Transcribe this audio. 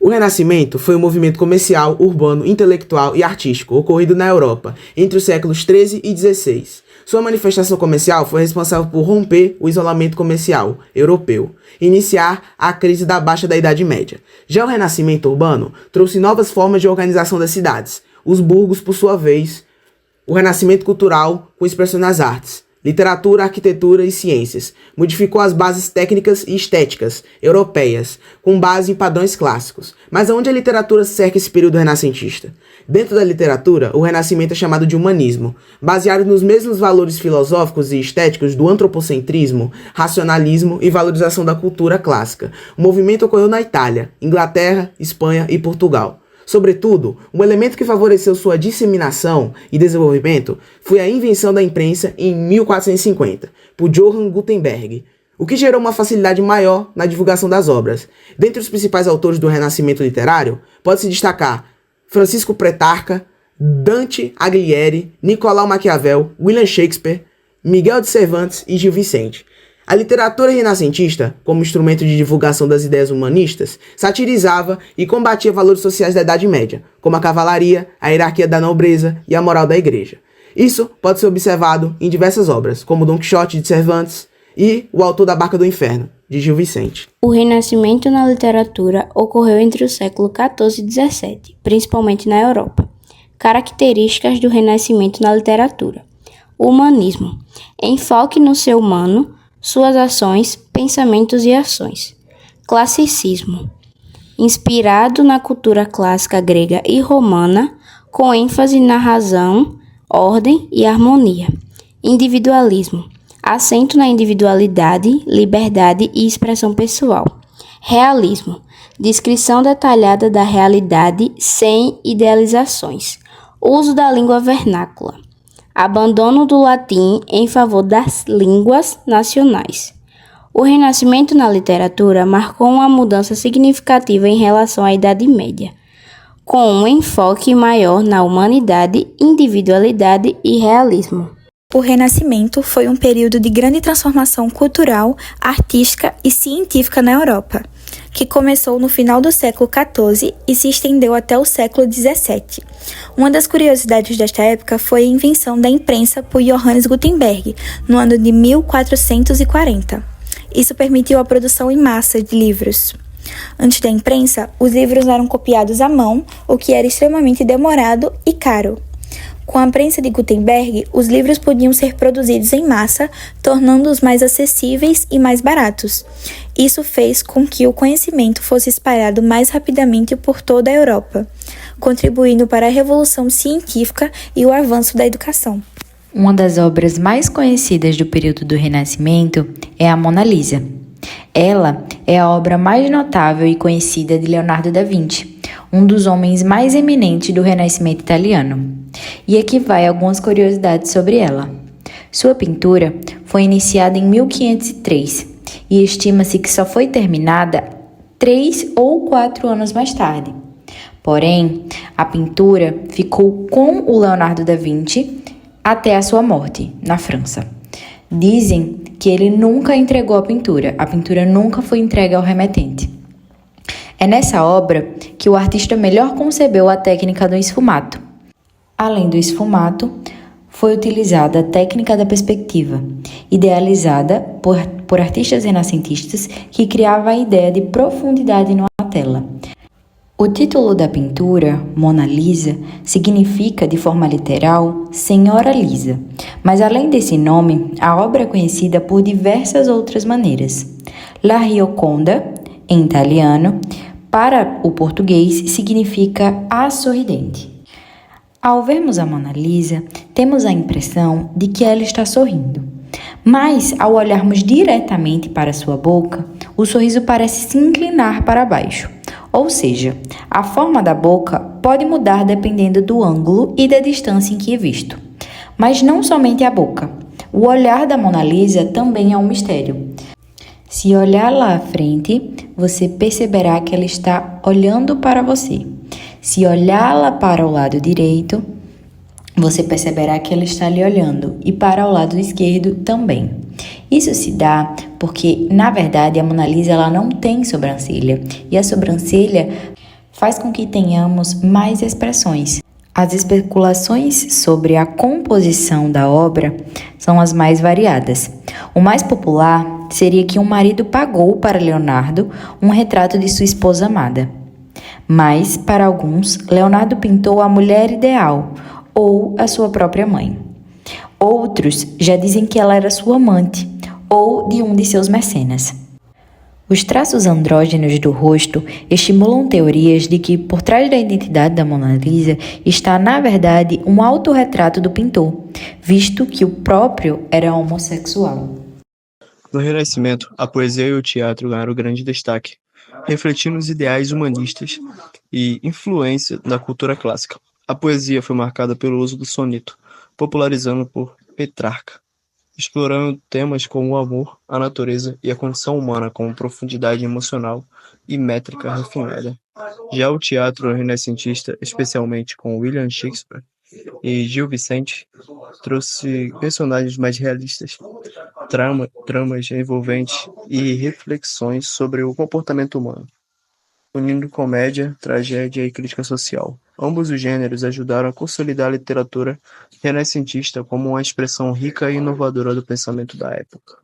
O Renascimento foi um movimento comercial, urbano, intelectual e artístico ocorrido na Europa entre os séculos XIII e XVI. Sua manifestação comercial foi responsável por romper o isolamento comercial europeu e iniciar a crise da Baixa da Idade Média. Já o Renascimento urbano trouxe novas formas de organização das cidades. Os burgos, por sua vez, o Renascimento cultural com expressão nas artes, literatura, arquitetura e ciências, modificou as bases técnicas e estéticas europeias, com base em padrões clássicos. Mas aonde a literatura cerca esse período renascentista? Dentro da literatura, o Renascimento é chamado de humanismo, baseado nos mesmos valores filosóficos e estéticos do antropocentrismo, racionalismo e valorização da cultura clássica. O movimento ocorreu na Itália, Inglaterra, Espanha e Portugal. Sobretudo, um elemento que favoreceu sua disseminação e desenvolvimento foi a invenção da imprensa em 1450, por Johann Gutenberg, o que gerou uma facilidade maior na divulgação das obras. Dentre os principais autores do Renascimento literário, pode-se destacar Francisco Petrarca, Dante Alighieri, Nicolau Maquiavel, William Shakespeare, Miguel de Cervantes e Gil Vicente. A literatura renascentista, como instrumento de divulgação das ideias humanistas, satirizava e combatia valores sociais da Idade Média, como a cavalaria, a hierarquia da nobreza e a moral da igreja. Isso pode ser observado em diversas obras, como Dom Quixote de Cervantes e O Autor da Barca do Inferno, de Gil Vicente. O Renascimento na literatura ocorreu entre o século XIV e XVII, principalmente na Europa. Características do Renascimento na literatura: o humanismo, enfoque no ser humano, suas ações, pensamentos e ações. Classicismo, inspirado na cultura clássica grega e romana, com ênfase na razão, ordem e harmonia. Individualismo, acento na individualidade, liberdade e expressão pessoal. Realismo, descrição detalhada da realidade sem idealizações. Uso da língua vernácula. Abandono do latim em favor das línguas nacionais. O Renascimento na literatura marcou uma mudança significativa em relação à Idade Média, com um enfoque maior na humanidade, individualidade e realismo. O Renascimento foi um período de grande transformação cultural, artística e científica na Europa, que começou no final do século XIV e se estendeu até o século XVII. Uma das curiosidades desta época foi a invenção da imprensa por Johannes Gutenberg, no ano de 1440. Isso permitiu a produção em massa de livros. Antes da imprensa, os livros eram copiados à mão, o que era extremamente demorado e caro. Com a prensa de Gutenberg, os livros podiam ser produzidos em massa, tornando-os mais acessíveis e mais baratos. Isso fez com que o conhecimento fosse espalhado mais rapidamente por toda a Europa, contribuindo para a revolução científica e o avanço da educação. Uma das obras mais conhecidas do período do Renascimento é a Mona Lisa. Ela é a obra mais notável e conhecida de Leonardo da Vinci, um dos homens mais eminentes do Renascimento italiano. E aqui vai algumas curiosidades sobre ela. Sua pintura foi iniciada em 1503 e estima-se que só foi terminada 3 ou 4 anos mais tarde. Porém, a pintura ficou com o Leonardo da Vinci até a sua morte, na França. Dizem que ele nunca entregou a pintura nunca foi entregue ao remetente. É nessa obra que o artista melhor concebeu a técnica do esfumato. Além do esfumato, foi utilizada a técnica da perspectiva, idealizada por artistas renascentistas que criava a ideia de profundidade numa tela. O título da pintura, Mona Lisa, significa, de forma literal, Senhora Lisa, mas além desse nome, a obra é conhecida por diversas outras maneiras. La Gioconda, em italiano, para o português, significa a sorridente. Ao vermos a Mona Lisa, temos a impressão de que ela está sorrindo. Mas, ao olharmos diretamente para sua boca, o sorriso parece se inclinar para baixo. Ou seja, a forma da boca pode mudar dependendo do ângulo e da distância em que é visto. Mas não somente a boca. O olhar da Mona Lisa também é um mistério. Se olhar lá à frente, você perceberá que ela está olhando para você. Se olhá-la para o lado direito, você perceberá que ela está lhe olhando, e para o lado esquerdo também. Isso se dá porque, na verdade, a Mona Lisa ela não tem sobrancelha, e a sobrancelha faz com que tenhamos mais expressões. As especulações sobre a composição da obra são as mais variadas. O mais popular seria que um marido pagou para Leonardo um retrato de sua esposa amada. Mas, para alguns, Leonardo pintou a mulher ideal ou a sua própria mãe. Outros já dizem que ela era sua amante ou de um de seus mecenas. Os traços andrógenos do rosto estimulam teorias de que por trás da identidade da Mona Lisa está, na verdade, um autorretrato do pintor, visto que o próprio era homossexual. No Renascimento, a poesia e o teatro ganharam grande destaque, refletindo os ideais humanistas e influência da cultura clássica. A poesia foi marcada pelo uso do soneto, popularizado por Petrarca, explorando temas como o amor, a natureza e a condição humana com profundidade emocional e métrica refinada. Já o teatro renascentista, especialmente com William Shakespeare e Gil Vicente, trouxe personagens mais realistas, tramas envolventes e reflexões sobre o comportamento humano, unindo comédia, tragédia e crítica social. Ambos os gêneros ajudaram a consolidar a literatura renascentista como uma expressão rica e inovadora do pensamento da época.